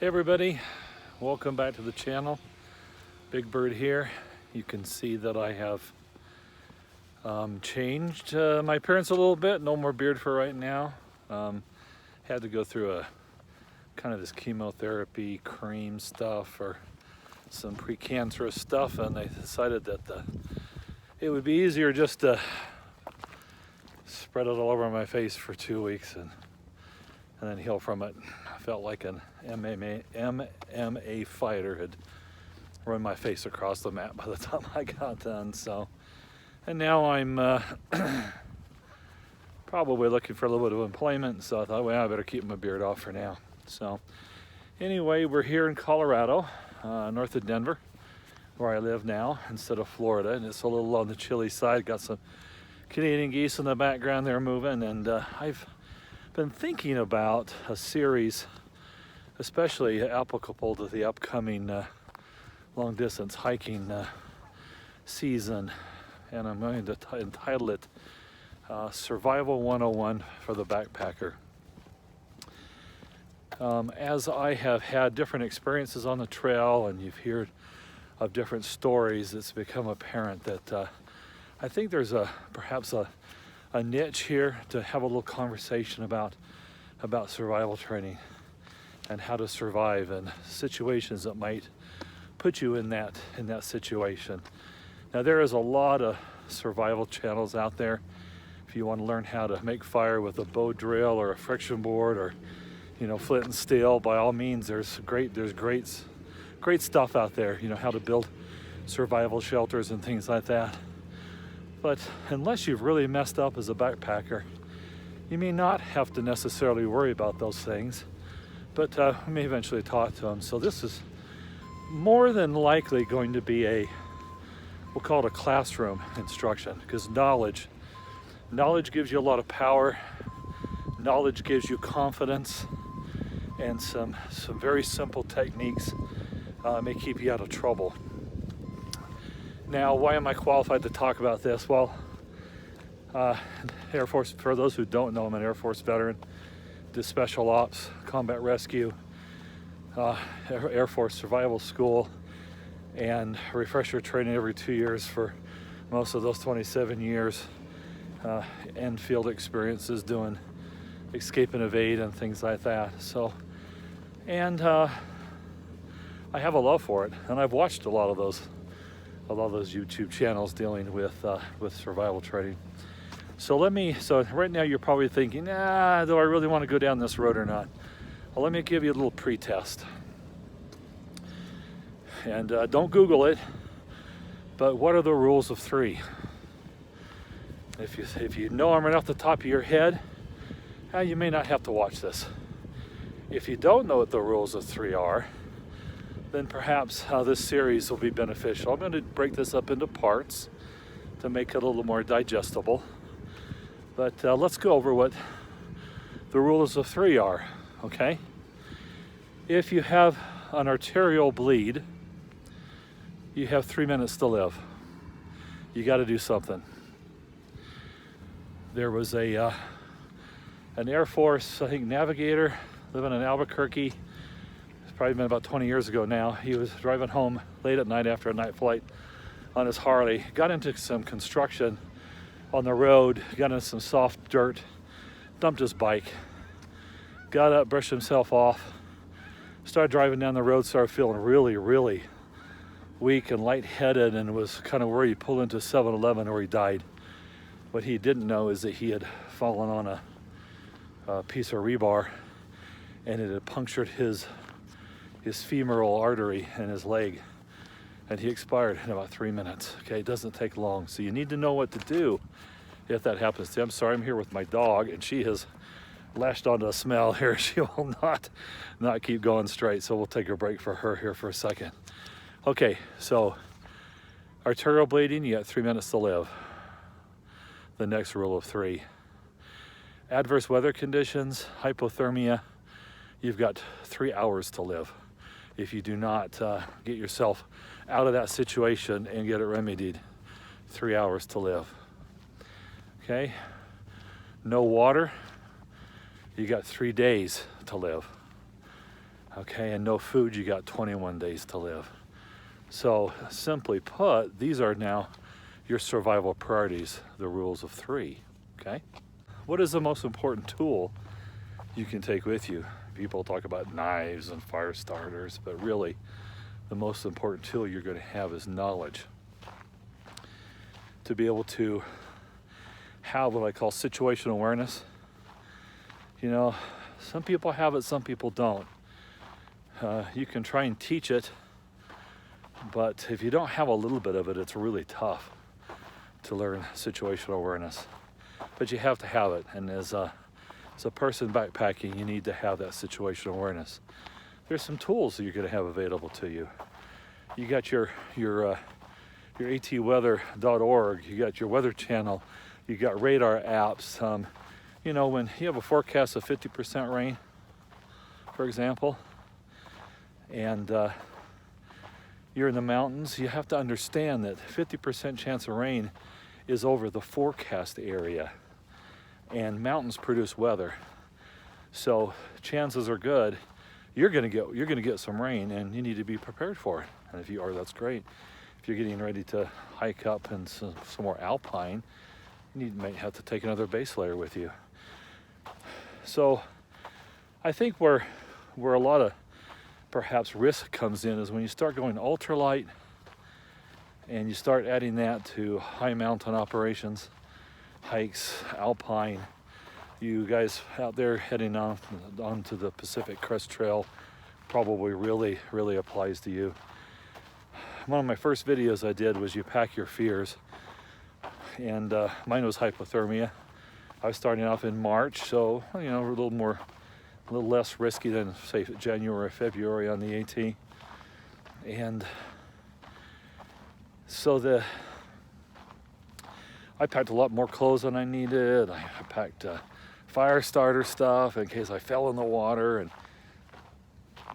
Hey everybody, welcome back to the channel. Big Bird here. You can see that I have changed my appearance a little bit. No more beard for right now. Had to go through a kind of this chemotherapy cream stuff or some precancerous stuff, and I decided that it would be easier just to spread it all over my face for 2 weeks and then heal from it. I felt like an MMA fighter had run my face across the mat by the time I got done. So, and now I'm probably looking for a little bit of employment. So I thought, well, I better keep my beard off for now. So anyway, we're here in Colorado, north of Denver, where I live now instead of Florida. And it's a little on the chilly side. Got some Canadian geese in the background there moving. And I've been thinking about a series, especially applicable to the upcoming long distance hiking season, and I'm going to entitle it Survival 101 for the Backpacker. As I have had different experiences on the trail and you've heard of different stories, it's become apparent that I think there's perhaps a niche here to have a little conversation about survival training and how to survive in situations that might put you in that situation. Now there is a lot of survival channels out there. If you want to learn how to make fire with a bow drill or a friction board or flint and steel, by all means there's great stuff out there, how to build survival shelters and things like that. But unless you've really messed up as a backpacker, you may not have to necessarily worry about those things, but we may eventually talk to them. So this is more than likely going to be we'll call it a classroom instruction, because knowledge gives you a lot of power. Knowledge gives you confidence, and some very simple techniques may keep you out of trouble. Now, why am I qualified to talk about this? Well, Air Force, for those who don't know, I'm an Air Force veteran, did special ops, combat rescue, Air Force survival school, and refresher training every 2 years for most of those 27 years, and field experiences doing escape and evade and things like that. So, and I have a love for it, and I've watched a lot of those YouTube channels dealing with survival training. So right now you're probably thinking, do I really want to go down this road or not? Well, let me give you a little pre-test. And don't Google it, but what are the rules of 3? If you know them right off the top of your head, you may not have to watch this. If you don't know what the rules of 3 are, then perhaps this series will be beneficial. I'm going to break this up into parts to make it a little more digestible. But let's go over what the rules of 3 are, okay? If you have an arterial bleed, you have 3 minutes to live. You got to do something. There was an Air Force, I think, navigator living in Albuquerque. Probably been about 20 years ago now. He was driving home late at night after a night flight on his Harley, got into some construction on the road, got into some soft dirt, dumped his bike, got up, brushed himself off, started driving down the road, started feeling really, really weak and lightheaded, and was kind of worried. He pulled into 7-Eleven where he died. What he didn't know is that he had fallen on a piece of rebar, and it had punctured his femoral artery in his leg, and he expired in about 3 minutes. Okay, it doesn't take long. So you need to know what to do if that happens to you. I'm sorry, I'm here with my dog, and she has lashed onto a smell here. She will not keep going straight, so we'll take a break for her here for a second. Okay, so arterial bleeding, you got 3 minutes to live. The next rule of 3. Adverse weather conditions, hypothermia, you've got 3 hours to live. If you do not get yourself out of that situation and get it remedied, 3 hours to live. Okay, no water, you got 3 days to live. Okay, and no food, you got 21 days to live. So simply put, these are now your survival priorities, the rules of 3, okay? What is the most important tool you can take with you? People talk about knives and fire starters, but really the most important tool you're going to have is knowledge. To be able to have what I call situational awareness. You know, some people have it, some people don't. You can try and teach it, but if you don't have a little bit of it, it's really tough to learn situational awareness. But you have to have it, and as a person backpacking, you need to have that situational awareness. There's some tools that you're going to have available to you. You got your atweather.org, you got your weather channel, you got radar apps. You know, when you have a forecast of 50% rain, for example, and you're in the mountains, you have to understand that 50% chance of rain is over the forecast area, and mountains produce weather, so chances are good you're going to get some rain, and you need to be prepared for it. And if you are, that's great. If you're getting ready to hike up and some more alpine, you might have to take another base layer with you. So I think where a lot of perhaps risk comes in is when you start going ultralight and you start adding that to high mountain operations, hikes, alpine. You guys out there heading onto the Pacific Crest Trail probably really applies to you. One of my first videos I did was you pack your fears, and mine was hypothermia. I was starting off in March, so you know, a little less risky than say January or February on the AT. And so I packed a lot more clothes than I needed. I packed fire starter stuff in case I fell in the water. And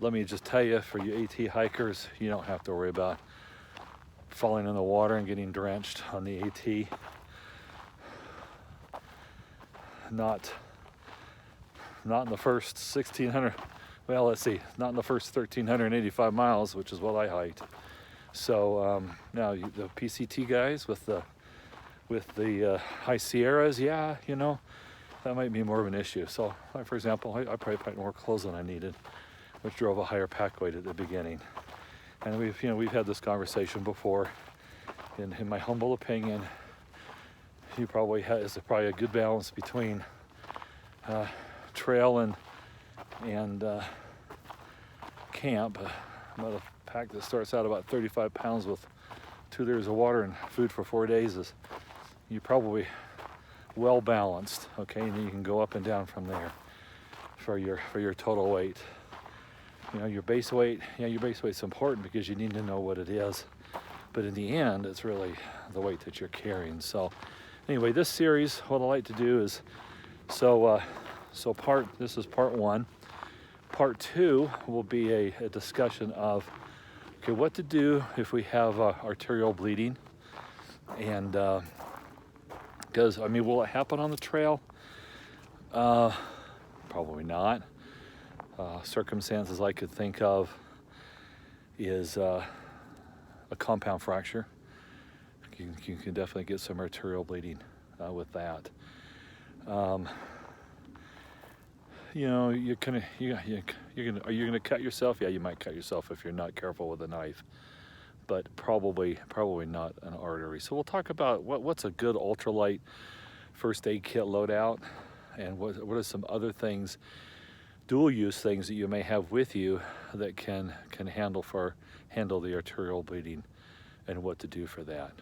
let me just tell you, for you AT hikers, you don't have to worry about falling in the water and getting drenched on the AT. Not in the first 1,600, well, let's see, not in the first 1,385 miles, which is what I hiked. So now the PCT guys with the high Sierras, yeah, you know, that might be more of an issue. So, for example, I probably packed more clothes than I needed, which drove a higher pack weight at the beginning. And we've had this conversation before. In my humble opinion, it's probably a good balance between trail and camp. About a pack that starts out about 35 pounds with 2 liters of water and food for 4 days is you're probably well balanced, okay? And then you can go up and down from there for your total weight. You know, your base weight, yeah, your base weight's important because you need to know what it is. But in the end, it's really the weight that you're carrying. So anyway, this series, what I like to do is, this is part 1. Part 2 will be a discussion of, okay, what to do if we have arterial bleeding. And because, I mean, will it happen on the trail? Probably not. Circumstances I could think of is a compound fracture. You can definitely get some arterial bleeding with that. You know, are you gonna cut yourself? Yeah, you might cut yourself if you're not careful with a knife, but probably not an artery. So we'll talk about what's a good ultralight first aid kit loadout, and what are some other things, dual use things that you may have with you that can handle the arterial bleeding, and what to do for that.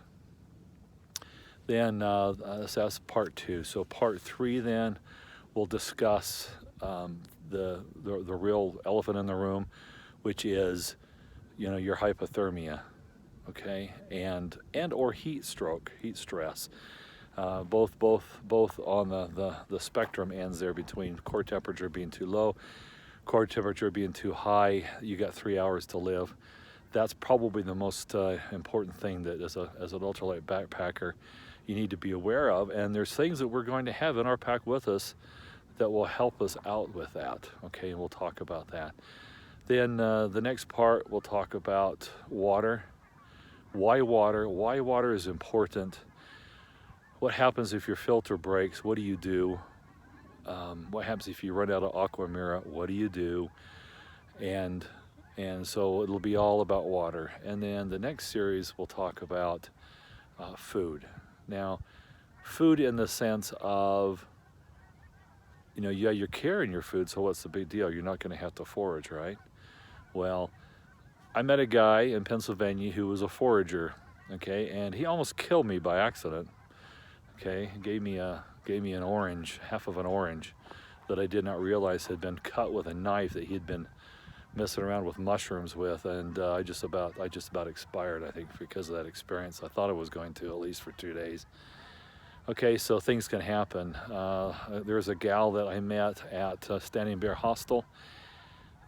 Then that's part 2. So part 3 then we'll discuss the real elephant in the room, which is, you know, your hypothermia, okay, and or heat stress. Both on the spectrum ends there between core temperature being too low, core temperature being too high. You got 3 hours to live. That's probably the most important thing that as an ultralight backpacker you need to be aware of. And there's things that we're going to have in our pack with us that will help us out with that. Okay, and we'll talk about that. Then the next part we'll talk about water. Why water? Why water is important. What happens if your filter breaks? What do you do? What happens if you run out of aqua mira? What do you do? And and so it'll be all about water. And then the next series we'll talk about food. Now, food in the sense of, yeah, you're carrying your food, so what's the big deal? You're not going to have to forage, right? Well, I met a guy in Pennsylvania who was a forager, okay, and he almost killed me by accident. Okay, gave me an orange, half of an orange, that I did not realize had been cut with a knife that he'd been messing around with mushrooms with, and I just about expired, I think, because of that experience. I thought I was going to, at least for 2 days. Okay, so things can happen. There's a gal that I met at Standing Bear Hostel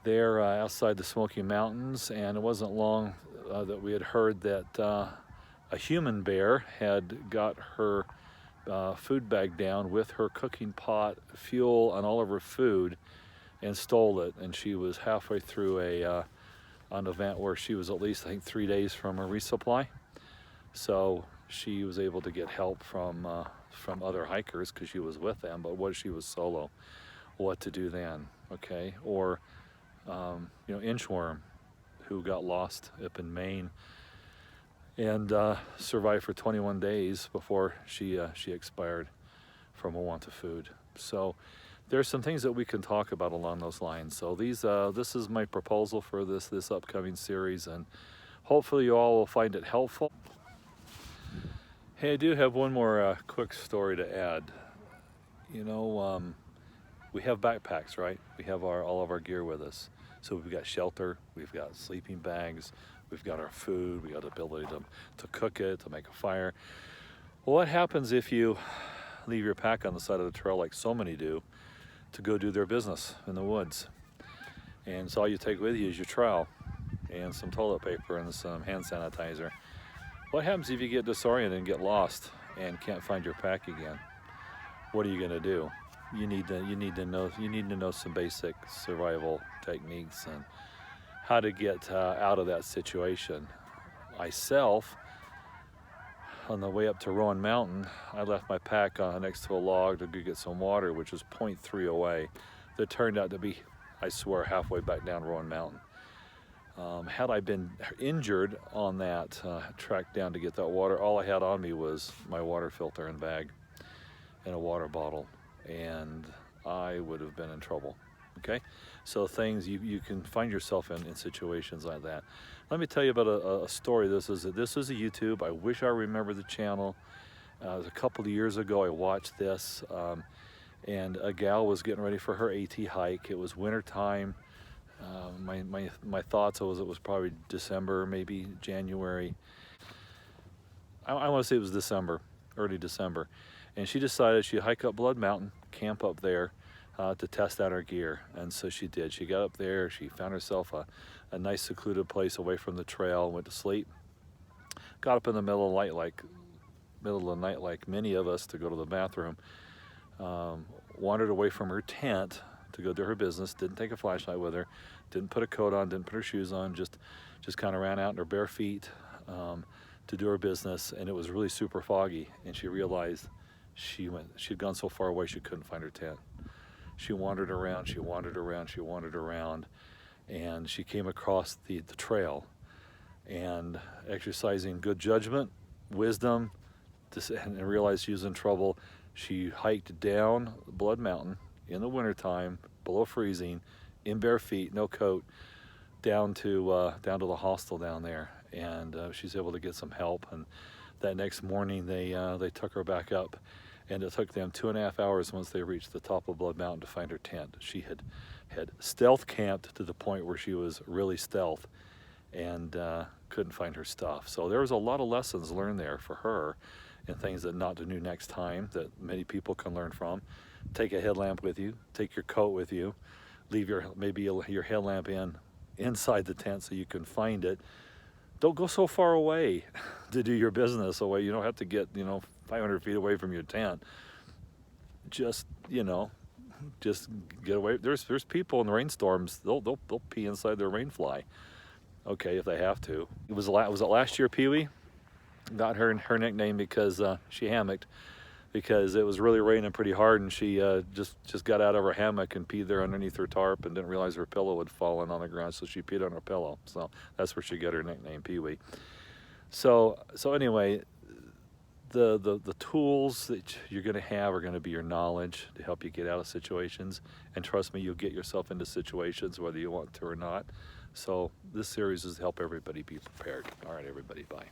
there outside the Smoky Mountains, and it wasn't long that we had heard that a human bear had got her food bag down with her cooking pot, fuel, and all of her food, and stole it. And she was halfway through an event where she was at least, I think, 3 days from a resupply. So she was able to get help from other hikers because she was with them. But what if she was solo? What to do then? Okay, or inchworm, who got lost up in Maine and survived for 21 days before she expired from a want of food. So there's some things that we can talk about along those lines. So this is my proposal for this upcoming series, and hopefully you all will find it helpful. Hey, I do have one more quick story to add. We have backpacks, right? We have all of our gear with us. So we've got shelter, we've got sleeping bags, we've got our food, we got the ability to cook it, to make a fire. Well, what happens if you leave your pack on the side of the trail like so many do to go do their business in the woods? And so all you take with you is your trowel and some toilet paper and some hand sanitizer. What happens if you get disoriented and get lost and can't find your pack again? What are you gonna do? You need to know some basic survival techniques and how to get out of that situation. Myself, on the way up to Rowan Mountain, I left my pack next to a log to go get some water, which was 0.3 away. That turned out to be, I swear, halfway back down Rowan Mountain. Had I been injured on that trek down to get that water, all I had on me was my water filter and bag and a water bottle, and I would have been in trouble. Okay, so things you can find yourself in situations like that. Let me tell you about a story. This is a YouTube. I wish I remember the channel. It was a couple of years ago. I watched this, and a gal was getting ready for her AT hike. It was winter time. My thoughts was it was probably December, maybe January. I want to say it was December, early December. And she decided she'd hike up Blood Mountain, camp up there to test out her gear. And so she did. She got up there, she found herself a nice secluded place away from the trail, went to sleep. Got up in the middle of the night like many of us to go to the bathroom. Wandered away from her tent to go do her business, didn't take a flashlight with her, didn't put a coat on, didn't put her shoes on, just kind of ran out in her bare feet to do her business. And it was really super foggy, and she realized she'd gone so far away she couldn't find her tent. She wandered around, and she came across the trail, and exercising good judgment, wisdom, and realized she was in trouble. She hiked down Blood Mountain in the wintertime, below freezing, in bare feet, no coat, down to the hostel down there, and she's able to get some help. And that next morning they took her back up, and it took them 2.5 hours once they reached the top of Blood Mountain to find her tent. She had stealth camped to the point where she was really stealth, and couldn't find her stuff. So there was a lot of lessons learned there for her, and things that not to do next time that many people can learn from. Take a headlamp with you, take your coat with you, leave your headlamp inside the tent so you can find it. Don't go so far away to do your business away. You don't have to get 500 feet away from your tent. Just just get away. There's people in the rainstorms, they'll pee inside their rain fly. Okay, if they have to. Was it last year Pee Wee got her nickname because she hammocked, because it was really raining pretty hard, and she just got out of her hammock and peed there underneath her tarp and didn't realize her pillow had fallen on the ground, so she peed on her pillow. So that's where she got her nickname, Pee Wee. So anyway, the tools that you're going to have are going to be your knowledge to help you get out of situations, and trust me, you'll get yourself into situations whether you want to or not. So this series is to help everybody be prepared. All right, everybody, bye.